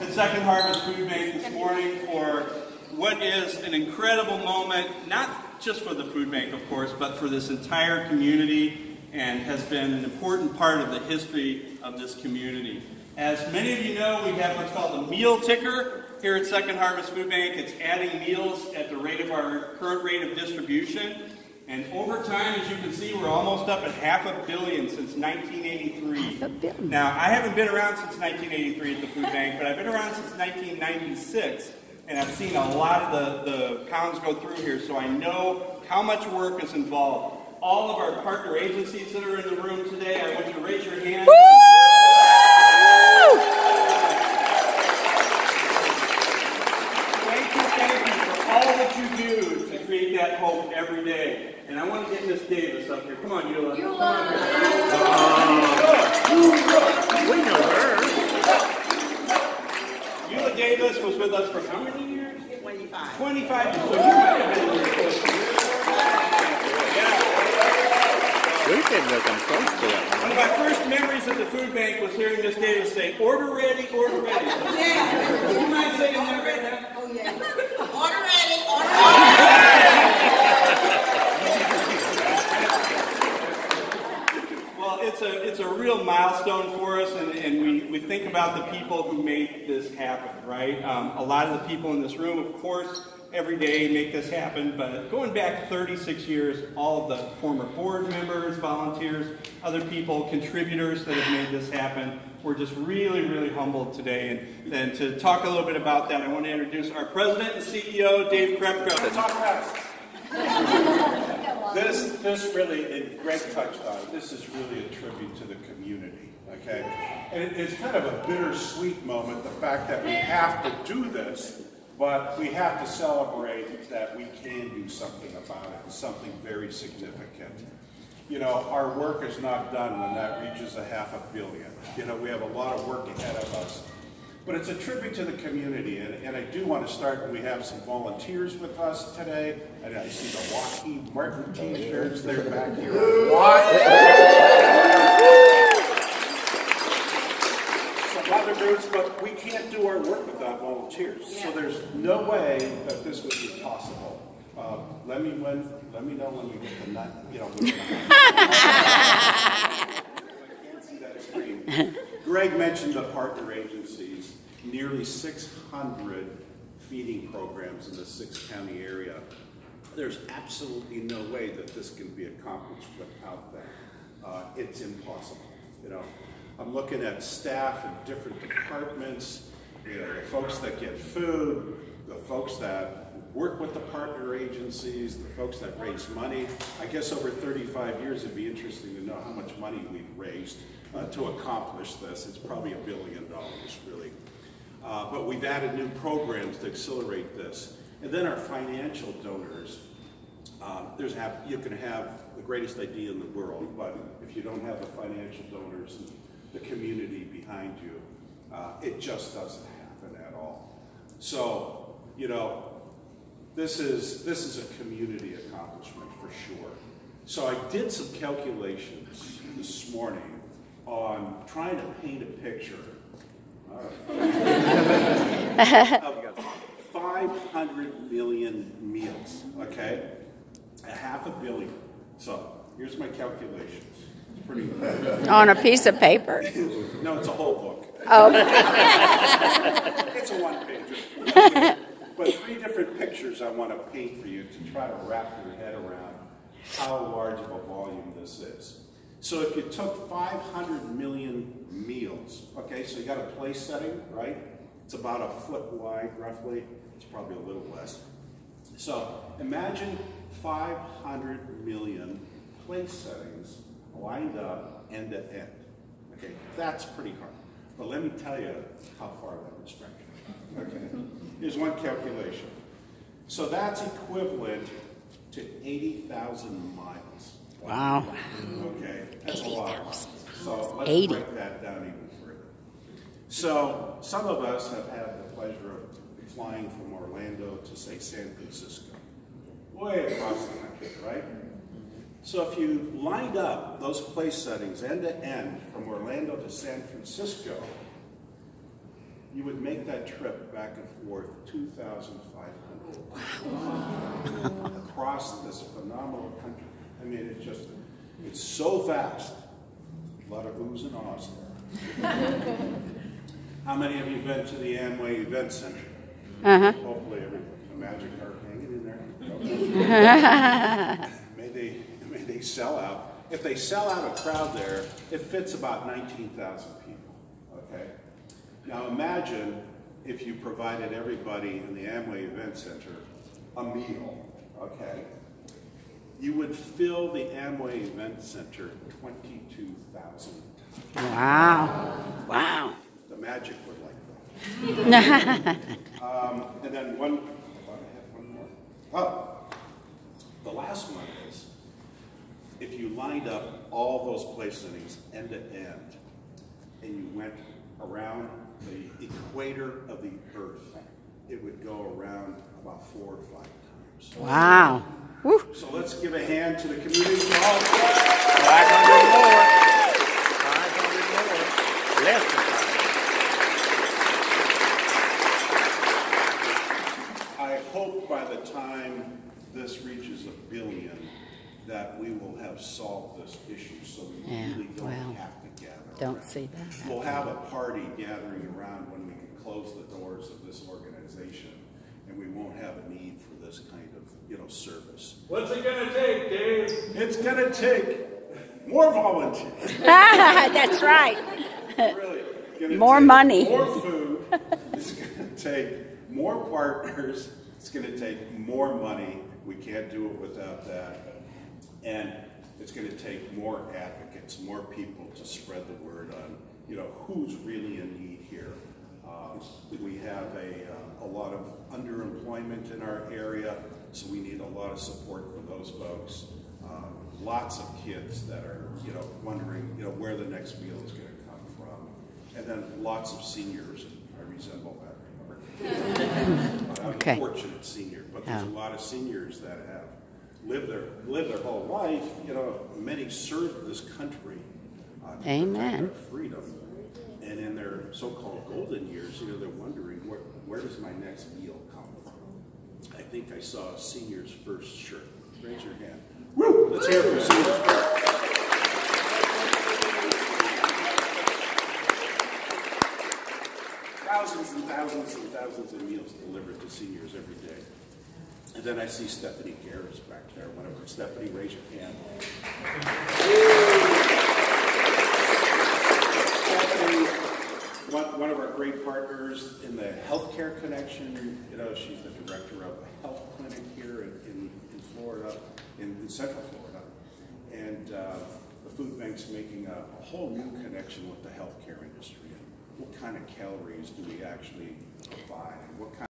at Second Harvest Food Bank this morning for what is an incredible moment, not just for the food bank, of course, but for this entire community, and has been an important part of the history of this community. As many of you know, we have what's called a meal ticker here at Second Harvest Food Bank. It's adding meals at the rate of our current rate of distribution. And over time, as you can see, we're almost up at 500 million since 1983. Now, I haven't been around since 1983 at the food bank, but I've been around since 1996, and I've seen a lot of the pounds go through here, so I know how much work is involved. All of our partner agencies that are in the room today, I want you to raise your hand. Thank you for all that you do to create that hope every day. And I want to get Miss Davis up here. Come on, Eula. Come on here. We know her. Eula Davis was with us for how many years? 25. 25 years. So you might have been here. Yeah. We've been looking close to that. One of my first memories of the food bank was hearing Miss Davis say, "Order ready, order ready." Yeah. Do you mind saying that right now? Oh, yeah. Order ready, order ready. Well, it's a real milestone for us, and we think about the people who made this happen, right? A lot of the people in this room, of course, every day make this happen, but going back 36 years, all of the former board members, volunteers, other people, contributors that have made this happen, we're just really, really humbled today. And to talk a little bit about that, I want to introduce our president and CEO, Dave Krepko. Talk fast. This really, and Greg touched on it, this is really a tribute to the community, okay? And it's kind of a bittersweet moment, the fact that we have to do this, but we have to celebrate that we can do something about it, and something very significant. You know, our work is not done when that reaches 500 million. You know, we have a lot of work ahead of us. But it's a tribute to the community, and I do want to start, we have some volunteers with us today, and I see the Lockheed Martin t-shirts, they're back here. Some other groups, but we can't do our work without volunteers, so there's no way that this would be possible. Let me know when we get the nut, you know. I can't see that screen. Greg mentioned the partner agencies, nearly 600 feeding programs in the 6-county area. There's absolutely no way that this can be accomplished without them. It's impossible, you know. I'm looking at staff in different departments, you know, the folks that get food, the folks that work with the partner agencies, the folks that raise money. I guess over 35 years, it'd be interesting to know how much money we've raised to accomplish this. It's probably $1 billion, really. But we've added new programs to accelerate this. And then our financial donors. You can have the greatest idea in the world, but if you don't have the financial donors and the community behind you, it just doesn't happen at all. So, you know, this is a community accomplishment for sure. So I did some calculations this morning on trying to paint a picture of 500 million meals, okay? 500 million. So here's my calculations. It's pretty good. On a piece of paper? No, it's a whole book. Oh. It's a one-pager. But 3 different pictures I want to paint for you to try to wrap your head around how large of a volume this is. So if you took 500 million meals, okay, so you got a place setting, right? It's about 1 foot wide, roughly. It's probably a little less. So imagine 500 million place settings lined up end to end. Okay, that's pretty hard. But let me tell you how far that would stretch. Okay, here's one calculation. So that's equivalent to 80,000 miles. Wow. Okay, that's a lot of miles. So let's 80. break that down even further. So some of us have had the pleasure of flying from Orlando to, say, San Francisco. Way across the country, right? So if you lined up those place settings end to end from Orlando to San Francisco, you would make that trip back and forth 2,500 across this phenomenal country. I mean, it's so vast. A lot of oohs and ahs there. How many of you have been to the Amway Event Center? Hopefully everybody. A magic card hanging in there. May they sell out. If they sell out a crowd there, it fits about 19,000 people. Okay. Now imagine if you provided everybody in the Amway Event Center a meal. Okay. You would fill the Amway Event Center 22,000 times. Wow. Wow. The magic would like that. And then one more. Oh, the last one is, if you lined up all those placings end to end, and you went around the equator of the Earth, it would go around about 4 or 5 times. Wow. Woo. So let's give a hand to the community for all. 500 more. 500 more. Less than 500. I hope by the time this reaches 1 billion, that we will have solved this issue, so we really don't have to gather. Don't see that. We'll have a party gathering around when we can close the doors of this organization, and we won't have a need for this kind of, service. What's it going to take, Dave? It's going to take more volunteers. That's right. Really. Gonna More take money. More food. It's going to take more partners. It's going to take more money. We can't do it without that. And it's going to take more advocates, more people to spread the word on, who's really in need here. We have a lot of underemployment in our area, so we need a lot of support for those folks. Lots of kids that are, wondering, where the next meal is going to come from. And then lots of seniors. I resemble that, remember? I'm a fortunate senior, but there's a lot of seniors that have lived their whole life. Many served this country to protect our freedom. And in their so-called golden years, they're wondering, where does my next meal come from? I think I saw a senior's first shirt. Raise your hand. Woo! Let's hear it for seniors first. Thousands and thousands and thousands of meals delivered to seniors every day. And then I see Stephanie Garris back there. Whenever Stephanie, raise your hand. Stephanie, one of our great partners in the Healthcare Connection. She's the director of a health clinic here in Florida, in Central Florida. And the food bank's making a whole new connection with the healthcare industry. What kind of calories do we actually provide? What kind